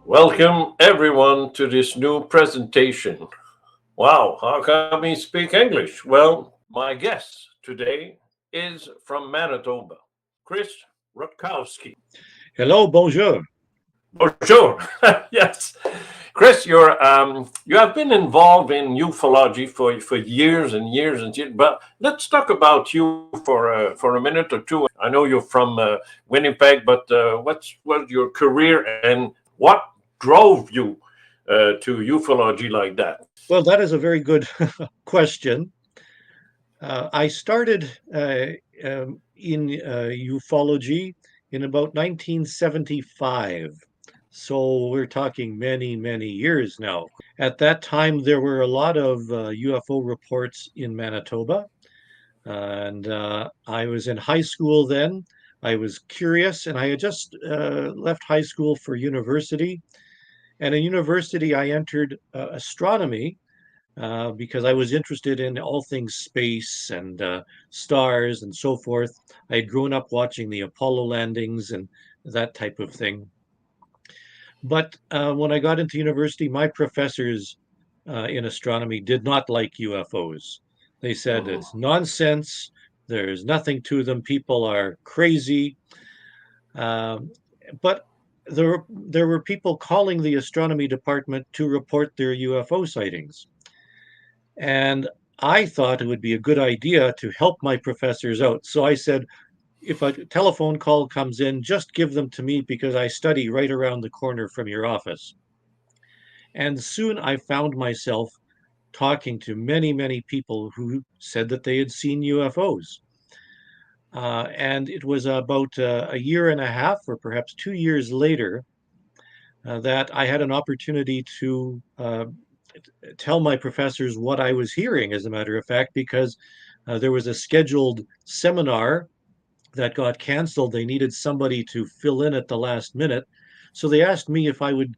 Welcome everyone to this new presentation. Wow, how can we speak English? Well, my guest today is from Manitoba, Chris Rutkowski. Hello, bonjour. Bonjour. Yes, Chris, you have been involved in ufology for years and years and years. But let's talk about you for a minute or two. I know you're from Winnipeg, but what's your career and what drove you to ufology like that? Well, that is a very good question. I started in ufology in about 1975. So we're talking many, many years now. At that time, there were a lot of UFO reports in Manitoba. And I was in high school then. I was curious, and I had just left high school for university. And in university, I entered astronomy because I was interested in all things space and stars and so forth. I had grown up watching the Apollo landings and that type of thing. But when I got into university, my professors in astronomy did not like UFOs. They said Mhm. it's nonsense. There's nothing to them. People are crazy. Um, but there were people calling the astronomy department to report their UFO sightings. And I thought it would be a good idea to help my professors out. So I said, if a telephone call comes in, just give them to me because I study right around the corner from your office. And soon I found myself talking to many, many people who said that they had seen UFOs. And it was about a year and a half, or perhaps 2 years later, that I had an opportunity to tell my professors what I was hearing, as a matter of fact, because there was a scheduled seminar that got canceled. They needed somebody to fill in at the last minute. So they asked me if I would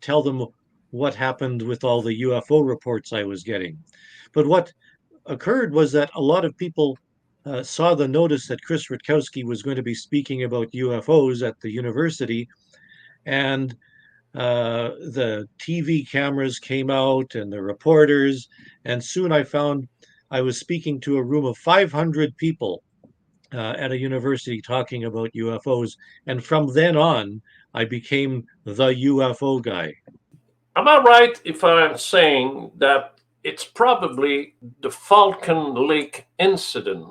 tell them what happened with all the UFO reports I was getting. But what occurred was that a lot of people saw the notice that Chris Rutkowski was going to be speaking about UFOs at the university, and the TV cameras came out and the reporters, and soon I found I was speaking to a room of 500 people at a university talking about UFOs. And from then on, I became the UFO guy. Am I right if I'm saying that it's probably the Falcon Lake incident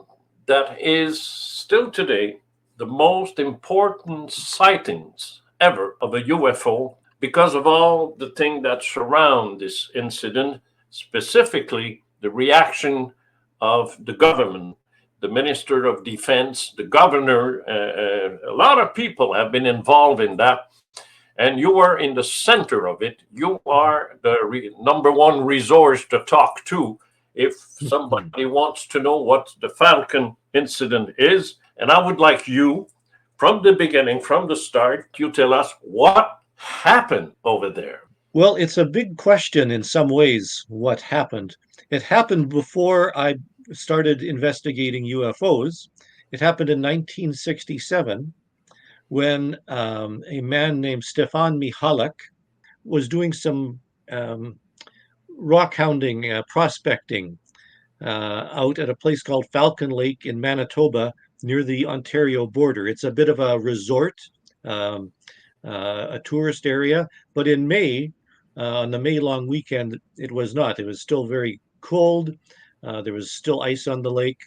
that is still today the most important sightings ever of a UFO because of all the things that surround this incident, specifically the reaction of the government, the Minister of Defense, the governor, a lot of people have been involved in that, and you are in the center of it. You are the number one resource to talk to if somebody wants to know what the Falcon incident is. And I would like you, from the beginning, from the start, you tell us what happened over there. Well, it's a big question in some ways what happened. It happened before I started investigating UFOs. It happened in 1967 when a man named Stefan Michalak was doing some rock hounding, prospecting out at a place called Falcon Lake in Manitoba near the Ontario border. It's a bit of a resort, um, a tourist area, but in May, on the May long weekend, it was not. It was still very cold. There was still ice on the lake.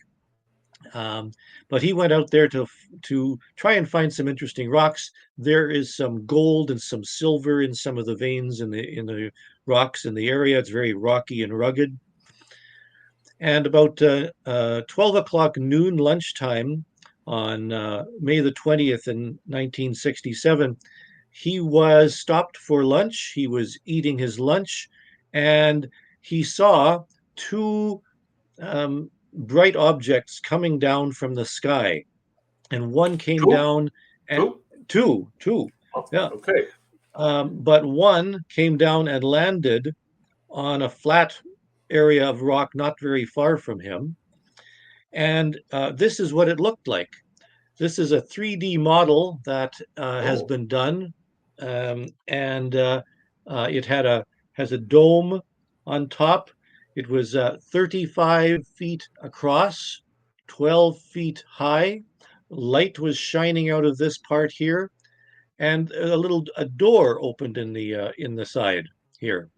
Um, but he went out there to try and find some interesting rocks. There is some gold and some silver in some of the veins in the rocks in the area. It's very rocky and rugged. And about 12 o'clock noon lunchtime on May the 20th in 1967, he was stopped for lunch. He was eating his lunch, and he saw two bright objects coming down from the sky. And one came Two? down at Two? two, Oh, yeah. okay. But one came down and landed on a flat area of rock not very far from him. And this is what it looked like. This is a 3D model that has Oh, been done and it has a dome on top. It was 35 feet across, 12 feet high. Light was shining out of this part here, and a door opened in the side here.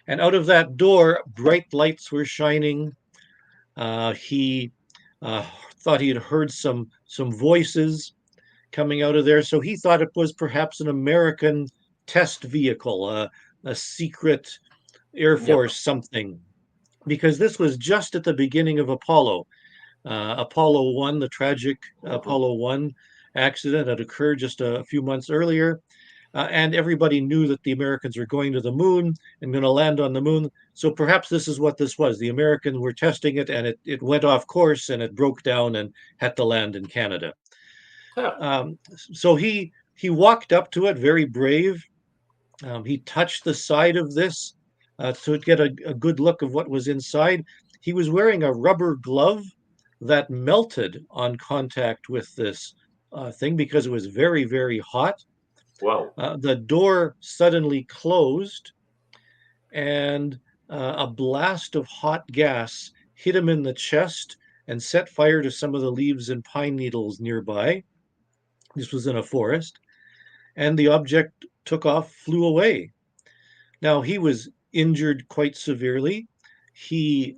And out of that door, bright lights were shining. He uh, thought he had heard some voices coming out of there, so he thought it was perhaps an American test vehicle, a secret Air Yep. Force something, because this was just at the beginning of Apollo. Apollo 1, the tragic Apollo 1 accident had occurred just a few months earlier. And everybody knew that the Americans were going to the moon and going to land on the moon. So perhaps this is what this was. The Americans were testing it, and it went off course, and it broke down and had to land in Canada. Yeah. So he walked up to it, very brave. He touched the side of this to get a good look of what was inside. He was wearing a rubber glove that melted on contact with this thing because it was very, very hot. Wow. The door suddenly closed, and a blast of hot gas hit him in the chest and set fire to some of the leaves and pine needles nearby. This was in a forest, and the object took off, flew away. Now, he was injured quite severely. He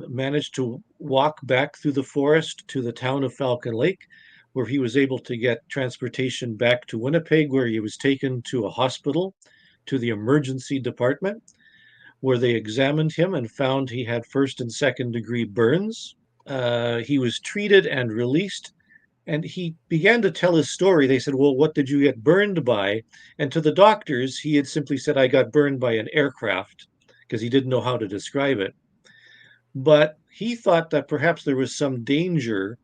managed to walk back through the forest to the town of Falcon Lake, where he was able to get transportation back to Winnipeg, where he was taken to a hospital, to the emergency department, where they examined him and found he had first and second degree burns. He was treated and released, and he began to tell his story. They said, "Well, what did you get burned by?" And to the doctors, he had simply said, "I got burned by an aircraft," because he didn't know how to describe it. But he thought that perhaps there was some danger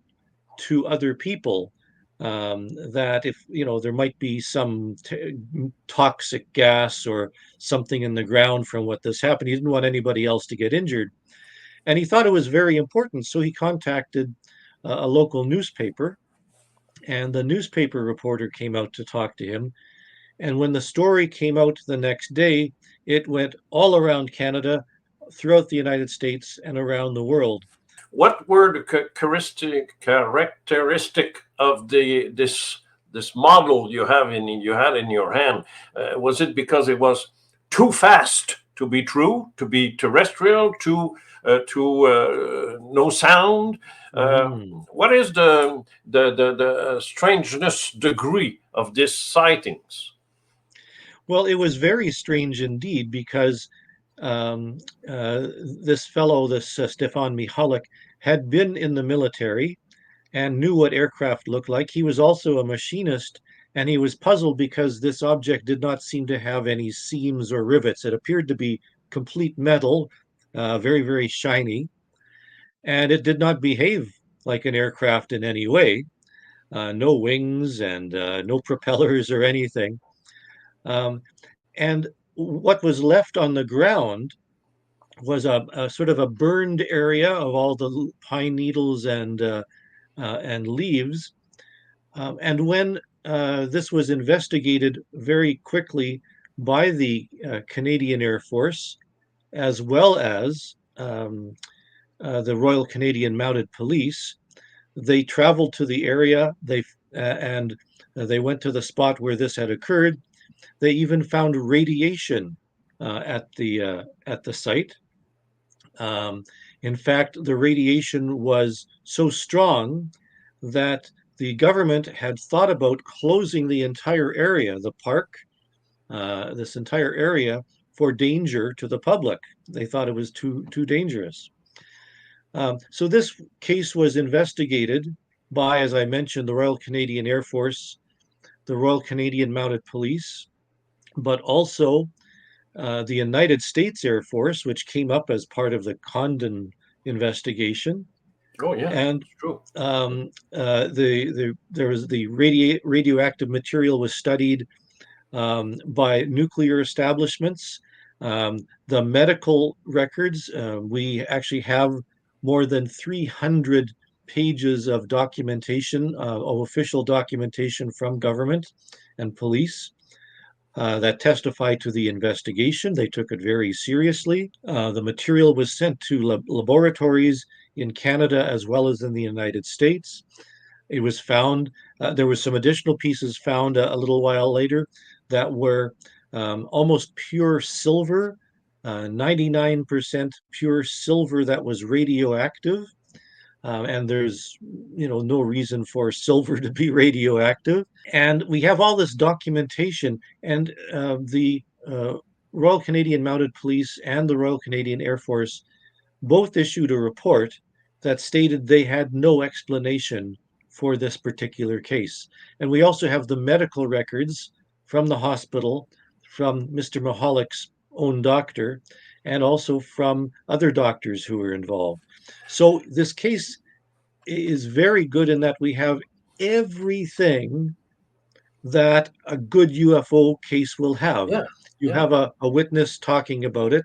to other people, that if there might be some toxic gas or something in the ground from what this happened. He didn't want anybody else to get injured, and he thought it was very important. So he contacted a local newspaper, and the newspaper reporter came out to talk to him. And when the story came out the next day, it went all around Canada, throughout the United States, and around the world. What were the characteristic of this model you had in your hand? Was it because it was too fast to be true, to be terrestrial, to no sound? What is the strangeness degree of this sightings? Well, it was very strange indeed, because this fellow, this Stefan Mihalik, had been in the military and knew what aircraft looked like. He was also a machinist, and he was puzzled because this object did not seem to have any seams or rivets. It appeared to be complete metal, very, very shiny, and it did not behave like an aircraft in any way. No wings and no propellers or anything. Um, and what was left on the ground was a sort of a burned area of all the pine needles and leaves. And when this was investigated very quickly by the Canadian Air Force, as well as the Royal Canadian Mounted Police, they traveled to the area. And they went to the spot where this had occurred. They even found radiation at the site. In fact, the radiation was so strong that the government had thought about closing the entire area, the park, this entire area, for danger to the public. They thought it was too dangerous. So this case was investigated by, as I mentioned, the Royal Canadian Air Force, the Royal Canadian Mounted Police, but also the United States Air Force, which came up as part of the Condon investigation. Oh yeah, And it's true. there was the radioactive material was studied by nuclear establishments. The medical records, we actually have more than 300 pages of documentation, of official documentation from government and police, that testify to the investigation. They took it very seriously. The material was sent to laboratories in Canada as well as in the United States. It was found, there was some additional pieces found a little while later that were almost pure silver, 99% pure silver that was radioactive. And there's, no reason for silver to be radioactive. And we have all this documentation, and the Royal Canadian Mounted Police and the Royal Canadian Air Force both issued a report that stated they had no explanation for this particular case. And we also have the medical records from the hospital, from Mr. Mahalik own doctor, and also from other doctors who were involved. So this case is very good in that we have everything that a good UFO case will have. Yeah. You Yeah. have a witness talking about it.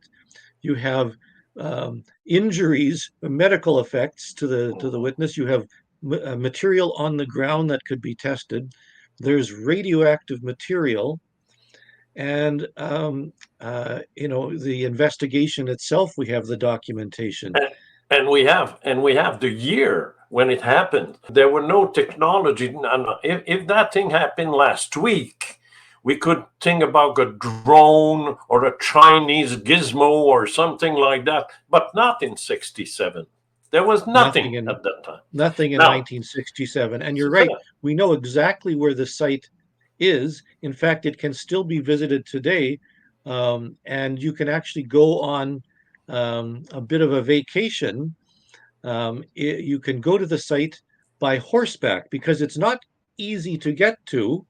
You have injuries, medical effects to the witness. You have material on the ground that could be tested. There's radioactive material, and the investigation itself. We have the documentation, and we have the year when it happened. There were no technology. If that thing happened last week, we could think about a drone or a Chinese gizmo or something like that, but not in 67. There was nothing at that time. Nothing in 1967. And you're right. We know exactly where the site is. In fact, it can still be visited today. And you can actually go on a bit of a vacation. You can go to the site by horseback because it's not easy to get to.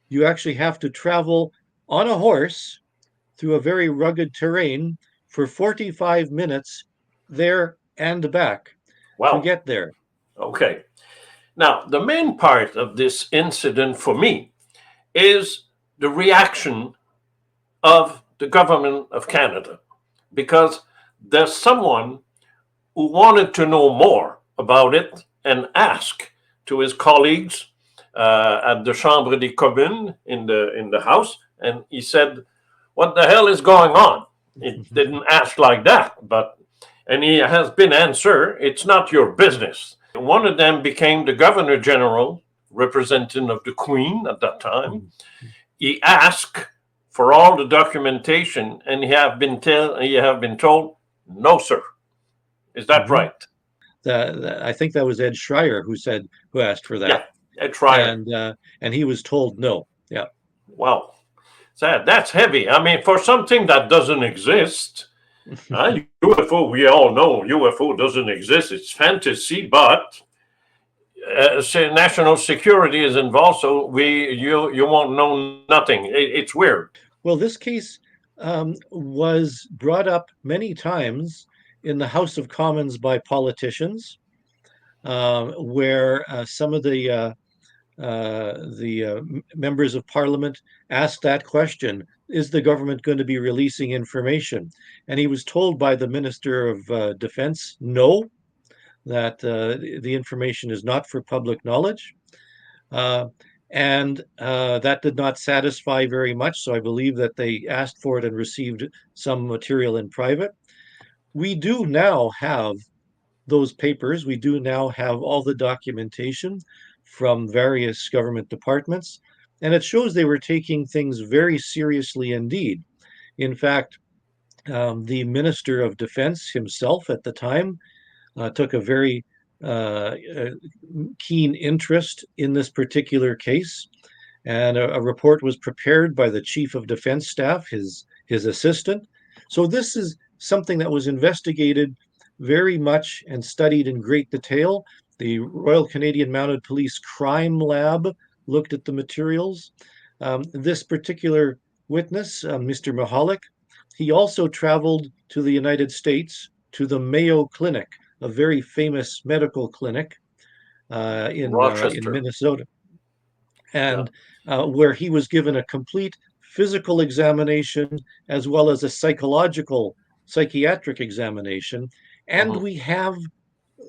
You actually have to travel on a horse through a very rugged terrain for 45 minutes there and back to get there. Okay. Now, the main part of this incident for me is the reaction of the government of Canada, because there's someone who wanted to know more about it and asked to his colleagues at the Chambre des Communes in the House, and he said, "What the hell is going on?" It didn't ask like that, and he has been answered, "It's not your business." One of them became the Governor General, representative of the Queen at that time. He asked for all the documentation, and he have been told, "No, sir." Is that right? I think that was Ed Schreier who asked for that. Yeah, Ed Schreier. And he was told no. Yeah. Wow. That's heavy. I mean, for something that doesn't exist, UFO, we all know UFO doesn't exist. It's fantasy, but national security is involved, so you won't know nothing. It's weird. Well, this case was brought up many times in the House of Commons by politicians, where some of the members of Parliament asked that question: is the government going to be releasing information? And he was told by the Minister of Defense, no, that the information is not for public knowledge. And that did not satisfy very much. So I believe that they asked for it and received some material in private. We do now have those papers. We do now have all the documentation from various government departments, and it shows they were taking things very seriously indeed. In fact, the Minister of Defense himself at the time took a very keen interest in this particular case, and a report was prepared by the Chief of Defense Staff, his assistant. So this is something that was investigated very much and studied in great detail. The Royal Canadian Mounted Police Crime Lab looked at the materials. This particular witness, Mr. Mahalik, he also traveled to the United States, to the Mayo Clinic, a very famous medical clinic in Minnesota, and where he was given a complete physical examination as well as a psychiatric examination. And we have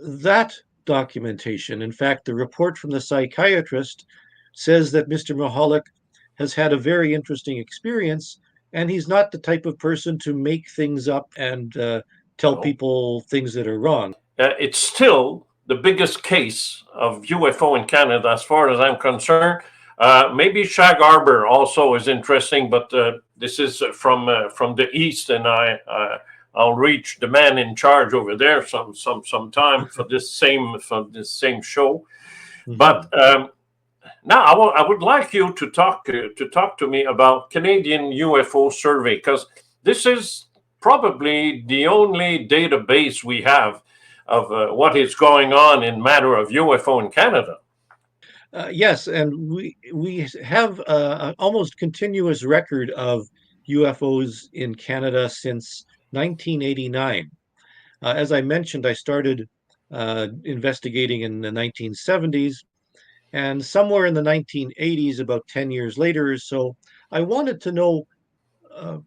that documentation. In fact, the report from the psychiatrist says that Mr. Mahalik has had a very interesting experience, and he's not the type of person to make things up and tell No. people things that are wrong. It's still the biggest case of UFO in Canada, as far as I'm concerned. Maybe Shag Harbor also is interesting, but this is from the east, and I'll reach the man in charge over there sometime for this same show. Mm-hmm. But now I would like you to talk to me about Canadian UFO Survey, because this is probably the only database we have of what is going on in matter of UFO in Canada. Yes, and we have an almost continuous record of UFOs in Canada since 1989. As I mentioned, I started investigating in the 1970s, and somewhere in the 1980s, about 10 years later or so, I wanted to know uh,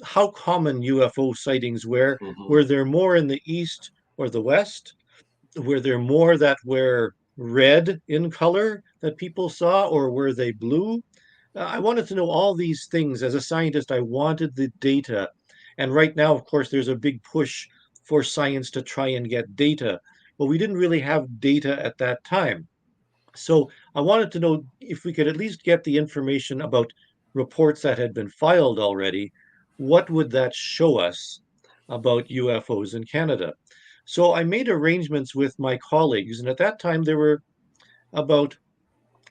how common UFO sightings were. Mm-hmm. Were there more in the east or the west? Were there more that were red in color that people saw, or were they blue? I wanted to know all these things. As a scientist, I wanted the data. And right now, of course, there's a big push for science to try and get data. But we didn't really have data at that time. So I wanted to know if we could at least get the information about reports that had been filed already. What would that show us about UFOs in Canada? So I made arrangements with my colleagues, and at that time there were about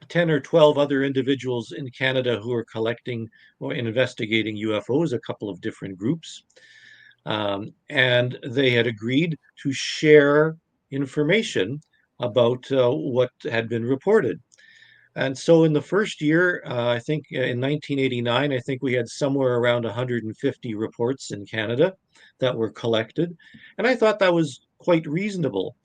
10 or 12 other individuals in Canada who were collecting or investigating UFOs, a couple of different groups. And they had agreed to share information about what had been reported. And so in the first year, I think in 1989, I think we had somewhere around 150 reports in Canada that were collected. And I thought that was quite reasonable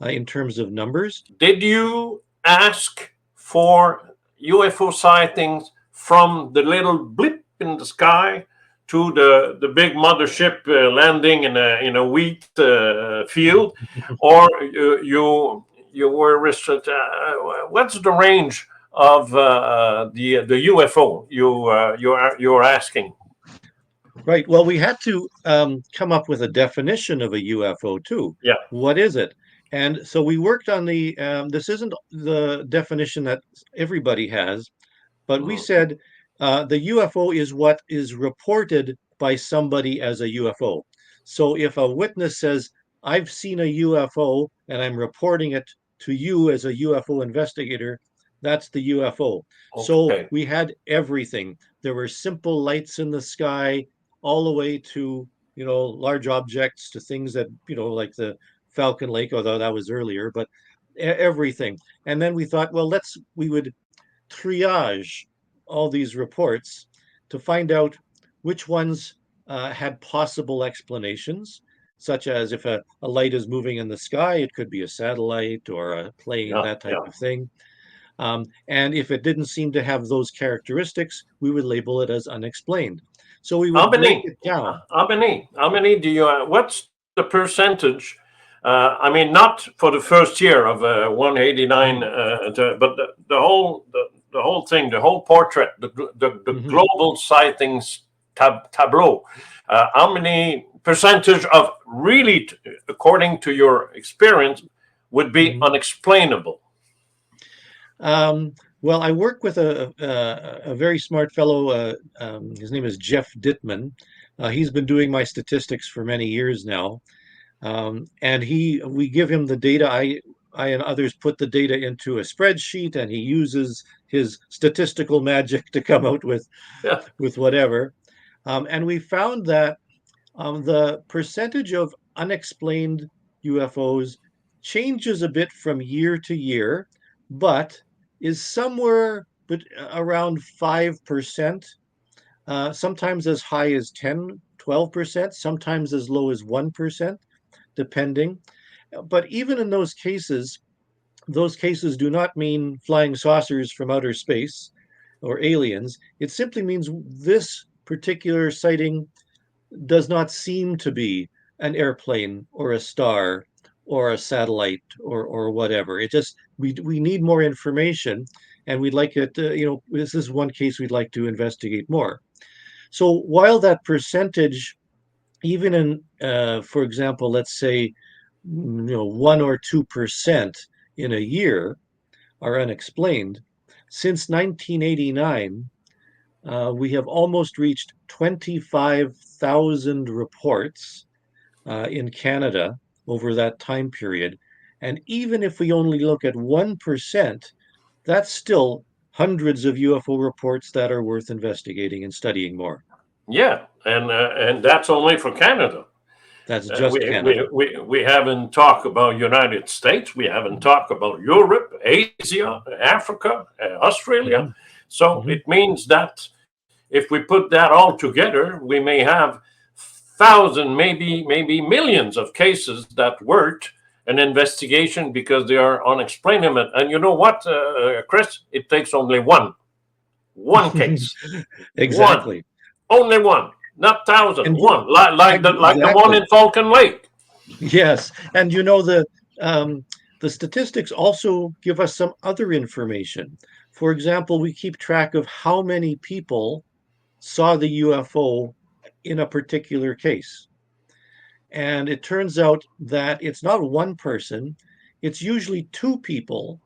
in terms of numbers. Did you ask for UFO sightings from the little blip in the sky to the big mothership landing in a wheat field, or you were restricted? What's the range of the UFO you're asking? Right. Well, we had to come up with a definition of a UFO too. Yeah. What is it? And so we worked on the, this isn't the definition that everybody has, but we said the UFO is what is reported by somebody as a UFO. So if a witness says, I've seen a UFO and I'm reporting it to you as a UFO investigator, that's the UFO. Okay. So we had everything. There were simple lights in the sky, all the way to, large objects, to things that, like the Falcon Lake, although that was earlier, but everything. And then we thought, well, we would triage all these reports to find out which ones had possible explanations, such as if a light is moving in the sky, it could be a satellite or a plane, that type of thing. And if it didn't seem to have those characteristics, we would label it as unexplained. So we would break it down. How many do you? What's the percentage? I mean, not for the first year of 189, but the whole thing, the whole portrait, the global sightings tableau. How many percentage of really, according to your experience, would be unexplainable? Well, I work with a very smart fellow. His name is Jeff Dittman. He's been doing my statistics for many years now. And we give him the data. I and others put the data into a spreadsheet, and he uses his statistical magic to come out with whatever. And we found that the percentage of unexplained UFOs changes a bit from year to year, but is somewhere around 5%, sometimes as high as 10, 12%, sometimes as low as 1%, depending. But even in those cases do not mean flying saucers from outer space or aliens. It simply means this particular sighting does not seem to be an airplane or a star or a satellite or whatever. It just, we need more information. and we'd like it, this is one case we'd like to investigate more. So while that percentage, even in, for example, let's say, 1 or 2% in a year are unexplained, since 1989, we have almost reached 25,000 reports in Canada over that time period. And even if we only look at 1%, that's still hundreds of UFO reports that are worth investigating and studying more. Yeah, and that's only for Canada. That's just We, Canada. we haven't talked about United States. We haven't talked about Europe, Asia, Africa, Australia. Mhm. So Mhm. it means that if we put that all together, we may have thousands, maybe millions of cases that weren't an investigation because they are unexplainable. And you know what, Chris? It takes only one case, one, Exactly. only one, not thousand, And one, like the one exactly. in Falcon Lake. Yes. And um, the statistics also give us some other information. For example, we keep track of how many people saw the UFO in a particular case. And it turns out that it's not one person, it's usually two people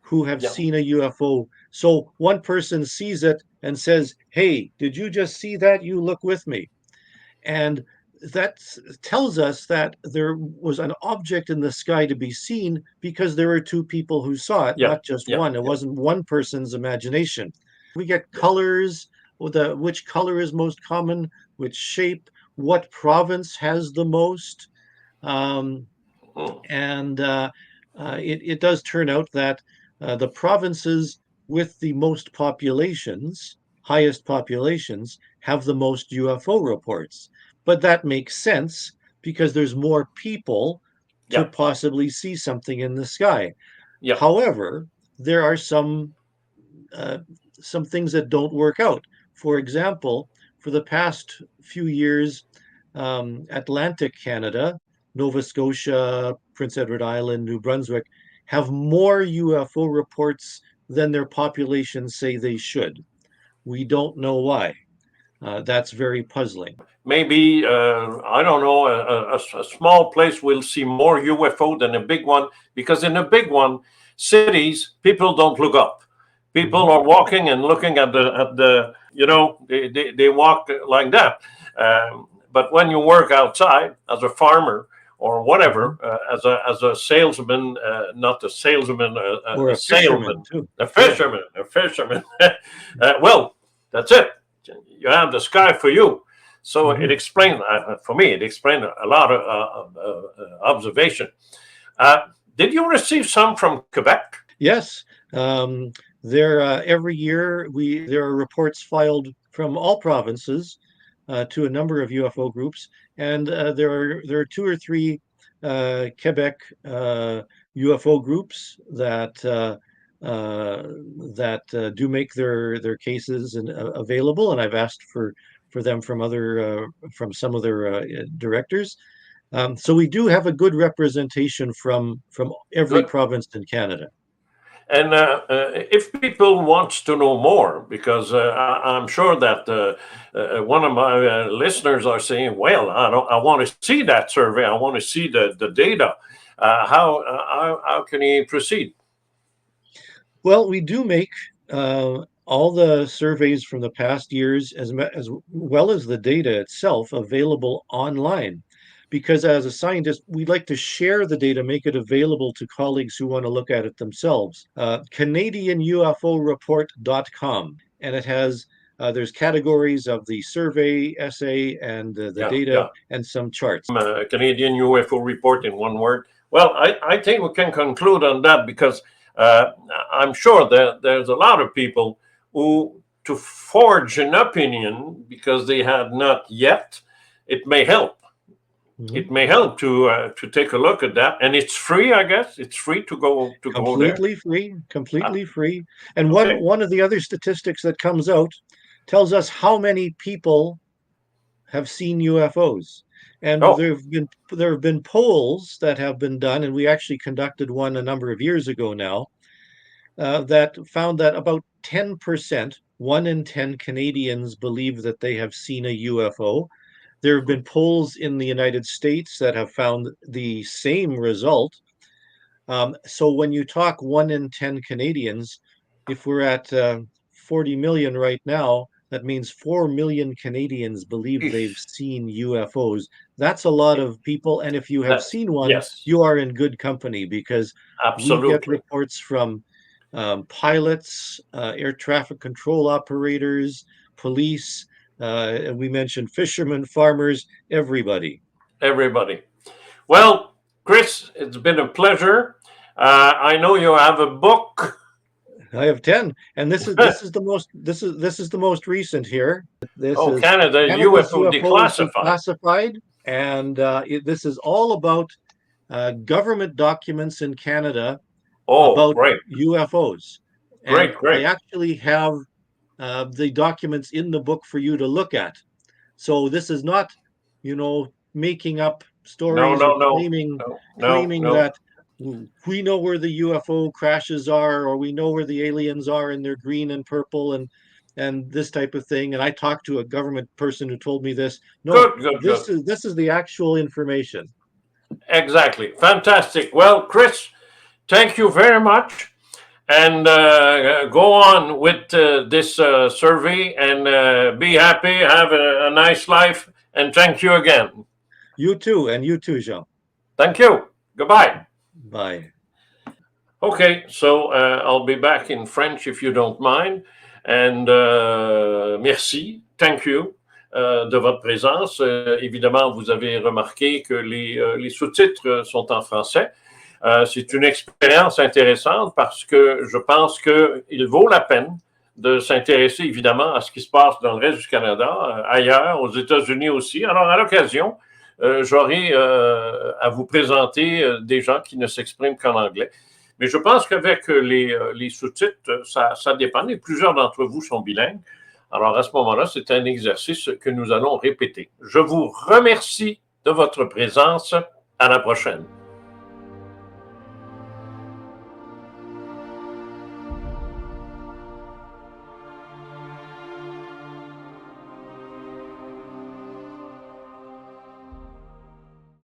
who have Yeah, seen a UFO. So one person sees it and says, "Hey, did you just see that? You look with me." And that tells us that there was an object in the sky to be seen because there were two people who saw it, yeah, not just yeah, one. It yeah, wasn't one person's imagination. We get yeah. colors, which color is most common, which shape, what province has the most. Um, Mm. and it does turn out that the provinces with the most populations, highest populations, have the most UFO reports. But that makes sense because there's more people to Yeah, possibly see something in the sky. yeah, However, there are uh, some things that don't work out. For example, for the past few years, Atlantic Canada, Nova Scotia, Prince Edward Island, New Brunswick have more UFO reports than their populations say they should. We don't know why. That's very puzzling. maybe I don't know. A small place will see more UFO than a big one because in a big one, cities people don't look up. People Mhm. are walking and looking at the they walk like that. But when you work outside as a farmer or whatever, Mhm. as a salesman, not a salesman, Or a a fisherman salesman, too. a Yeah. fisherman, a fisherman. Well, that's it. You have the sky for you. So it Mhm. explained, for me, it explained a lot of observation. Uh, did you receive some from Quebec? Yes, there every year there are reports filed from all provinces to a number of UFO groups, and there are two or three Quebec UFO groups uh, do make their cases available, and I've asked for them from some of their directors. So we do have a good representation from every Good. province in Canada. And if people want to know more, because I'm sure that one of my listeners are saying, "Well, I want to see that survey. I want to see the data." How can he proceed? Well, we do make all the surveys from the past years, as well as the data itself, available online. Because as a scientist, we'd like to share the data, make it available to colleagues who want to look at it themselves. Canadian UFO Report.com, and there's categories of the survey, essay, and the Yeah, data, yeah. and some charts. Canadian UFO report in one word. Well, I think we can conclude on that because I'm sure that there's a lot of people who, to forge an opinion because they had not yet, it may help. Mhm. It may help to take a look at that, and it's free. I guess it's free to go there. Completely free, Ah, completely free. And one okay. one of the other statistics that comes out tells us how many people have seen UFOs. And Oh, there have been polls that have been done, and we actually conducted one a number of years ago now, that found that about 10%, 1 in 10 Canadians believe that they have seen a UFO. There have been polls in the United States that have found the same result. So when you talk 1 in 10 Canadians, if we're at 40 million right now, that means 4 million Canadians believe they've seen UFOs. That's a lot of people. And if you have seen one, yes, you are in good company, because we get absolutely. reports from pilots, air traffic control operators, police. We mentioned fishermen, farmers, everybody. Everybody. Well, Chris, it's been a pleasure. I know you have a book. I have 10, and this is the most recent here. This Oh, is Canada Canada's UFO UFOs Declassified. Declassified, and this is all about government documents in Canada Oh, about great, UFOs. And great, I great. actually have the documents in the book for you to look at. So this is not, making up No, stories or no, no, claiming no, no, claiming no. that we know where the UFO crashes are, or we know where the aliens are, and they're green and purple and this type of thing. And I talked to a government person who told me this. No, Good, good, good. this is the actual information. Exactly. Fantastic. Well, Chris, thank you very much. And go on with this survey and be happy, have a nice life. And thank you again. You too, and you too, Jean. Thank you. Goodbye. Bye. Okay, so I'll be back in French if you don't mind. And merci, thank you de votre présence. Évidemment, vous avez remarqué que les sous-titres sont en français. C'est une expérience intéressante parce que je pense qu'il vaut la peine de s'intéresser évidemment à ce qui se passe dans le reste du Canada, ailleurs, aux États-Unis aussi. Alors, à l'occasion, j'aurai à vous présenter des gens qui ne s'expriment qu'en anglais. Mais je pense qu'avec les sous-titres, ça dépend. Et plusieurs d'entre vous sont bilingues. Alors, à ce moment-là, c'est un exercice que nous allons répéter. Je vous remercie de votre présence. À la prochaine.